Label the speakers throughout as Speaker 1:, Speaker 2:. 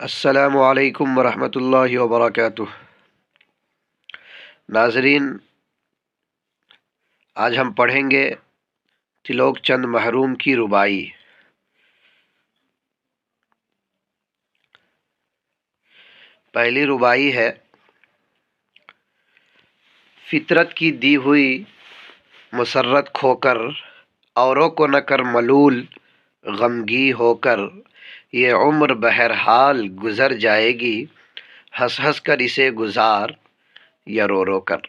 Speaker 1: السلام علیکم ورحمۃ اللہ وبرکاتہ۔ ناظرین، آج ہم پڑھیں گے تلوک چند محروم کی رباعی۔ پہلی رباعی ہے: فطرت کی دی ہوئی مسرت کھو کر، اوروں کو نہ کر ملول غمگی ہو کر، یہ عمر بہرحال گزر جائے گی، ہنس ہنس کر اسے گزار یا رو رو کر۔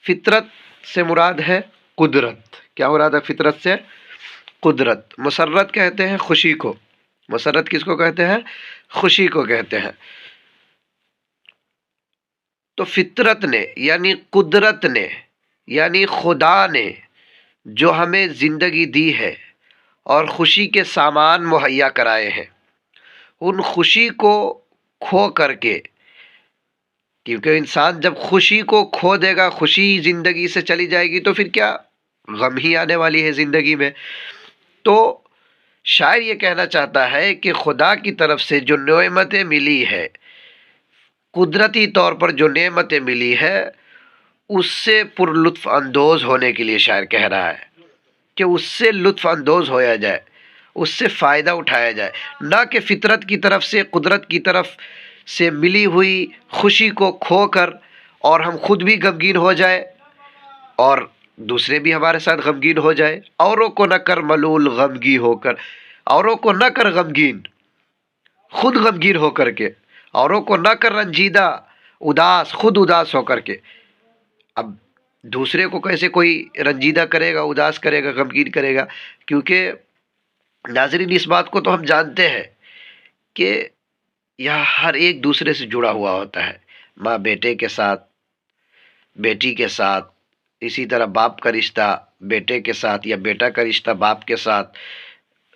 Speaker 1: فطرت سے مراد ہے قدرت۔ کیا مراد ہے فطرت سے؟ قدرت۔ مسرت کہتے ہیں خوشی کو۔ مسرت کس کو کہتے ہیں؟ خوشی کو کہتے ہیں۔ تو فطرت نے یعنی قدرت نے یعنی خدا نے جو ہمیں زندگی دی ہے اور خوشی کے سامان مہیا کرائے ہیں، ان خوشی کو کھو کر کے، کیونکہ انسان جب خوشی کو کھو دے گا، خوشی زندگی سے چلی جائے گی، تو پھر کیا غم ہی آنے والی ہے زندگی میں۔ تو شاعر یہ کہنا چاہتا ہے کہ خدا کی طرف سے جو نعمتیں ملی ہے، قدرتی طور پر جو نعمتیں ملی ہے، اس سے پر لطف اندوز ہونے کے لیے شاعر کہہ رہا ہے کہ اس سے لطف اندوز ہویا جائے، اس سے فائدہ اٹھایا جائے، نہ کہ فطرت کی طرف سے، قدرت کی طرف سے ملی ہوئی خوشی کو کھو کر اور ہم خود بھی غمگین ہو جائے اور دوسرے بھی ہمارے ساتھ غمگین ہو جائے۔ اوروں کو نہ کر ملول غمگی ہو کر، اوروں کو نہ کر غمگین، خود غمگین ہو کر کے، اوروں کو نہ کر رنجیدہ، اداس، خود اداس ہو کر کے۔ اب دوسرے کو کیسے کوئی رنجیدہ کرے گا، اداس کرے گا، غمگین کرے گا؟ کیونکہ ناظرین، اس بات کو تو ہم جانتے ہیں کہ یہاں ہر ایک دوسرے سے جڑا ہوا ہوتا ہے، ماں بیٹے کے ساتھ، بیٹی کے ساتھ، اسی طرح باپ کا رشتہ بیٹے کے ساتھ یا بیٹا کا رشتہ باپ کے ساتھ،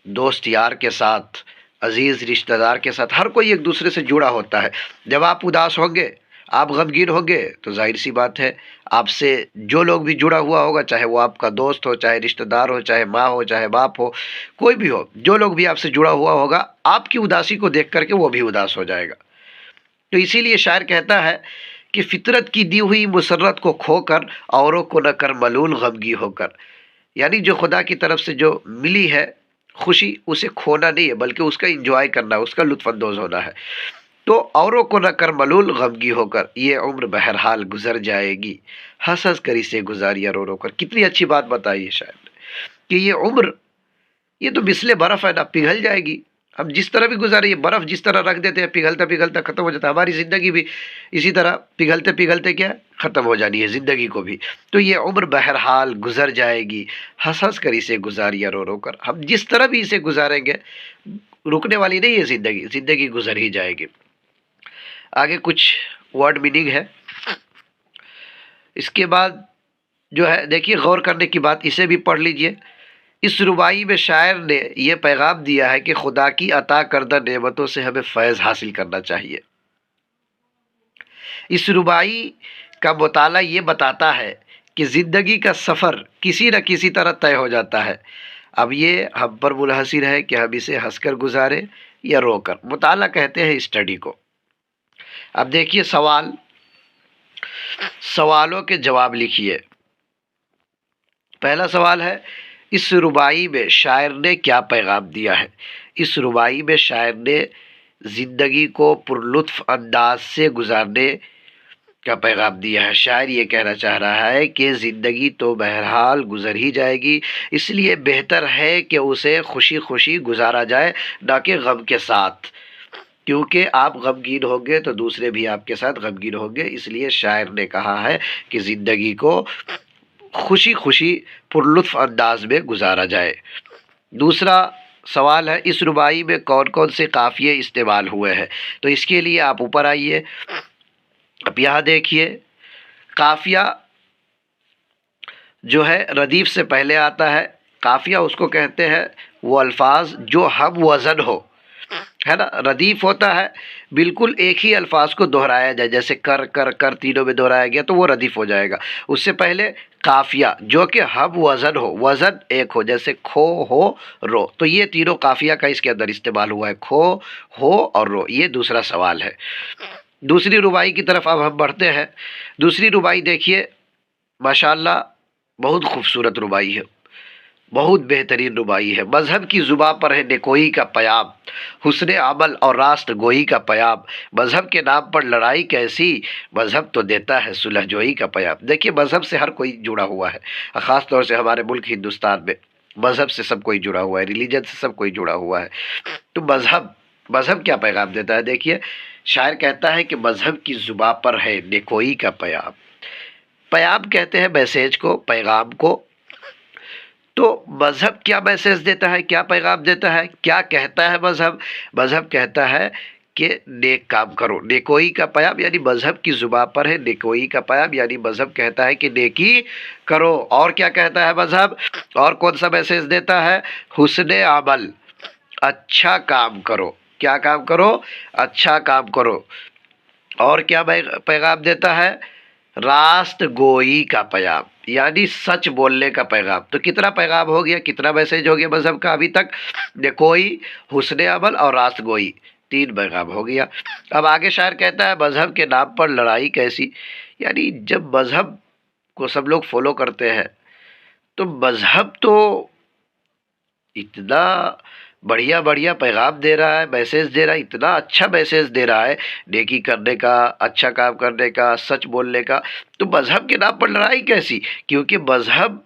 Speaker 1: دوست یار کے ساتھ، عزیز رشتہ دار کے ساتھ، ہر کوئی ایک دوسرے سے جڑا ہوتا ہے۔ جب آپ اداس ہوں گے، آپ غمگین ہوں گے، تو ظاہر سی بات ہے آپ سے جو لوگ بھی جڑا ہوا ہوگا، چاہے وہ آپ کا دوست ہو، چاہے رشتہ دار ہو، چاہے ماں ہو، چاہے باپ ہو، کوئی بھی ہو، جو لوگ بھی آپ سے جڑا ہوا ہوگا، آپ کی اداسی کو دیکھ کر کے وہ بھی اداس ہو جائے گا۔ تو اسی لیے شاعر کہتا ہے کہ فطرت کی دی ہوئی مسرت کو کھو کر، اوروں کو نہ کر ملول غمگی ہو کر، یعنی جو خدا کی طرف سے جو ملی ہے خوشی، اسے کھونا نہیں ہے، بلکہ اس کا انجوائے کرنا ہے، اس کا لطف اندوز ہونا ہے۔ تو اوروں کو نہ کر ملول غمگی ہو کر، یہ عمر بہرحال گزر جائے گی، ہنس ہنس کر اسے گزار یا رو رو کر۔ کتنی اچھی بات بتائی ہے شاعر نے کہ یہ عمر، یہ تو مثل برف ہے نا، پگھل جائے گی۔ ہم جس طرح بھی گزارے، یہ برف جس طرح رکھ دیتے ہیں، پگھلتا پگھلتا ختم ہو جاتا ہے، ہماری زندگی بھی اسی طرح پگھلتے پگھلتے کیا ختم ہو جانی ہے زندگی کو بھی۔ تو یہ عمر بہرحال گزر جائے گی، ہنس ہنس کر اسے گزار یا رو رو کر۔ ہم جس طرح بھی اسے گزاریں گے، رکنے والی نہیں ہے زندگی، زندگی گزر ہی جائے گی۔ آگے کچھ ورڈ میننگ ہے۔ اس کے بعد جو ہے دیکھیے، غور کرنے کی بات، اسے بھی پڑھ لیجئے۔ اس رباعی میں شاعر نے یہ پیغام دیا ہے کہ خدا کی عطا کردہ نعمتوں سے ہمیں فیض حاصل کرنا چاہیے۔ اس رباعی کا مطالعہ یہ بتاتا ہے کہ زندگی کا سفر کسی نہ کسی طرح طے ہو جاتا ہے۔ اب یہ ہم پر منحصر ہے کہ ہم اسے ہنس کر گزاریں یا رو کر۔ مطالعہ کہتے ہیں اسٹڈی کو۔ اب دیکھیے سوالوں کے جواب لکھیے۔ پہلا سوال ہے، اس رباعی میں شاعر نے کیا پیغام دیا ہے؟ اس رباعی میں شاعر نے زندگی کو پرلطف انداز سے گزارنے کا پیغام دیا ہے۔ شاعر یہ کہنا چاہ رہا ہے کہ زندگی تو بہرحال گزر ہی جائے گی، اس لیے بہتر ہے کہ اسے خوشی خوشی گزارا جائے، نہ کہ غم کے ساتھ، کیونکہ آپ غمگین ہوں گے تو دوسرے بھی آپ کے ساتھ غمگین ہوں گے۔ اس لیے شاعر نے کہا ہے کہ زندگی کو خوشی خوشی پرلطف انداز میں گزارا جائے۔ دوسرا سوال ہے، اس رباعی میں کون کون سے قافیے استعمال ہوئے ہیں؟ تو اس کے لیے آپ اوپر آئیے، اب یہاں دیکھیے، قافیہ جو ہے ردیف سے پہلے آتا ہے۔ قافیہ اس کو کہتے ہیں وہ الفاظ جو ہم وزن ہو، ہے نا، ردیف ہوتا ہے بالکل ایک ہی الفاظ کو دہرایا جائے، جیسے کر کر کر تینوں میں دہرایا گیا تو وہ ردیف ہو جائے گا۔ اس سے پہلے قافیہ جو کہ ہم وزن ہو، وزن ایک ہو، جیسے کھو ہو رو، تو یہ تینوں قافیہ کا اس کے اندر استعمال ہوا ہے، کھو ہو اور رو۔ یہ دوسرا سوال ہے۔ دوسری ربائی کی طرف اب ہم بڑھتے ہیں۔ دوسری ربائی دیکھیے، ماشاءاللہ بہت خوبصورت ربائی ہے، بہت بہترین ربائی ہے۔ مذہب کی زباں پر ہے نیکوئی کا پیام، حسن عمل اور راست گوئی کا پیام، مذہب کے نام پر لڑائی کیسی، مذہب تو دیتا ہے صلح جوئی کا پیام۔ دیکھیے مذہب سے ہر کوئی جڑا ہوا ہے، خاص طور سے ہمارے ملک ہندوستان میں مذہب سے سب کوئی جڑا ہوا ہے، ریلیجن سے سب کوئی جڑا ہوا ہے۔ تو مذہب کیا پیغام دیتا ہے؟ دیکھیے شاعر کہتا ہے کہ مذہب کی زباں پر ہے نیکوئی کا پیام۔ پیام کہتے ہیں میسیج کو، پیغام کو۔ تو مذہب کیا میسیج دیتا ہے، کیا پیغام دیتا ہے، کیا کہتا ہے مذہب؟ مذہب کہتا ہے کہ نیک کام کرو، نیکوئی کا پیام، یعنی مذہب کی زبان پر ہے نیکوئی کا پیام، یعنی مذہب کہتا ہے کہ نیکی کرو۔ اور کیا کہتا ہے مذہب؟ اور کون سا میسیج دیتا ہے؟ حسن عمل، اچھا کام کرو۔ کیا کام کرو؟ اچھا کام کرو۔ اور کیا پیغام دیتا ہے؟ راست گوئی کا پیام، یعنی سچ بولنے کا پیغام۔ تو کتنا پیغام ہو گیا، کتنا میسیج ہو گیا مذہب کا ابھی تک؟ نیکوئی، حسن عمل اور راست گوئی، 3 پیغام ہو گیا۔ اب آگے شاعر کہتا ہے مذہب کے نام پر لڑائی کیسی، یعنی جب مذہب کو سب لوگ فالو کرتے ہیں تو مذہب تو اتنا بڑھیا بڑھیا پیغام دے رہا ہے، میسیج دے رہا ہے، اتنا اچھا میسیج دے رہا ہے نیکی کرنے کا، اچھا کام کرنے کا، سچ بولنے کا، تو مذہب کے نام پر لڑائی کیسی؟ کیونکہ مذہب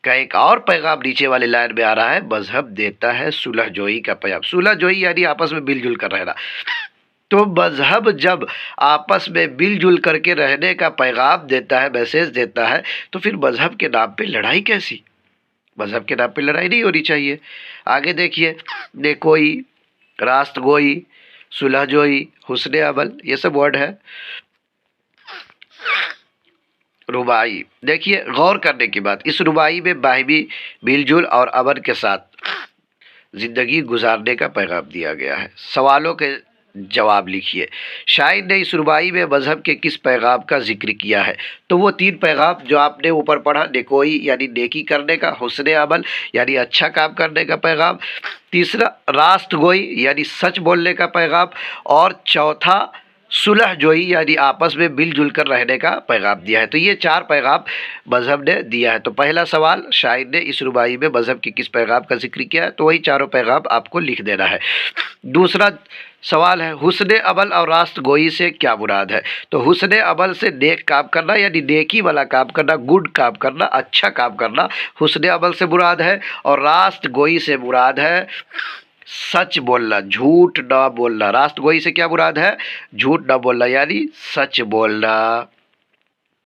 Speaker 1: کا ایک اور پیغام نیچے والے لائن میں آ رہا ہے، مذہب دیتا ہے صلح جوئی کا پیغام۔ صلح جوئی یعنی آپس میں مل جل کر رہنا۔ تو مذہب جب آپس میں مل جل کر کے رہنے کا پیغام دیتا ہے، میسیج دیتا ہے، تو پھر مذہب کے نام پہ لڑائی کیسی؟ مذہب کے نام پہ لڑائی نہیں ہونی چاہیے۔ آگے دیکھیے، نیکوئی، راست گوئی، صلح جوئی، حسن عمل، یہ سب ورڈ ہے۔ ربائی دیکھیے، غور کرنے کی بات، اس ربائی میں باہمی مل جل اور امن کے ساتھ زندگی گزارنے کا پیغام دیا گیا ہے۔ سوالوں کے جواب لکھیے۔ شاعر نے اس ربائی میں مذہب کے کس پیغام کا ذکر کیا ہے؟ تو وہ 3 پیغام جو آپ نے اوپر پڑھا، نیکوئی یعنی نیکی کرنے کا، حسن عمل یعنی اچھا کام کرنے کا پیغام، تیسرا راست گوئی یعنی سچ بولنے کا پیغام، اور چوتھا صلح جوئی یعنی آپس میں مل جل کر رہنے کا پیغام دیا ہے۔ تو یہ 4 پیغام مذہب نے دیا ہے۔ تو پہلا سوال، شاعر نے اس ربائی میں مذہب کے کس پیغام کا ذکر کیا ہے؟ تو وہی 4 پیغام آپ کو لکھ دینا ہے۔ دوسرا سوال ہے، حسن عمل اور راست گوئی سے کیا مراد ہے؟ تو حسن عمل سے نیک کام کرنا، یعنی نیکی والا کام کرنا، گڈ کام کرنا، اچھا کام کرنا، حسن عمل سے مراد ہے۔ اور راست گوئی سے مراد ہے سچ بولنا، جھوٹ نہ بولنا۔ راست گوئی سے کیا مراد ہے؟ جھوٹ نہ بولنا، یعنی سچ بولنا۔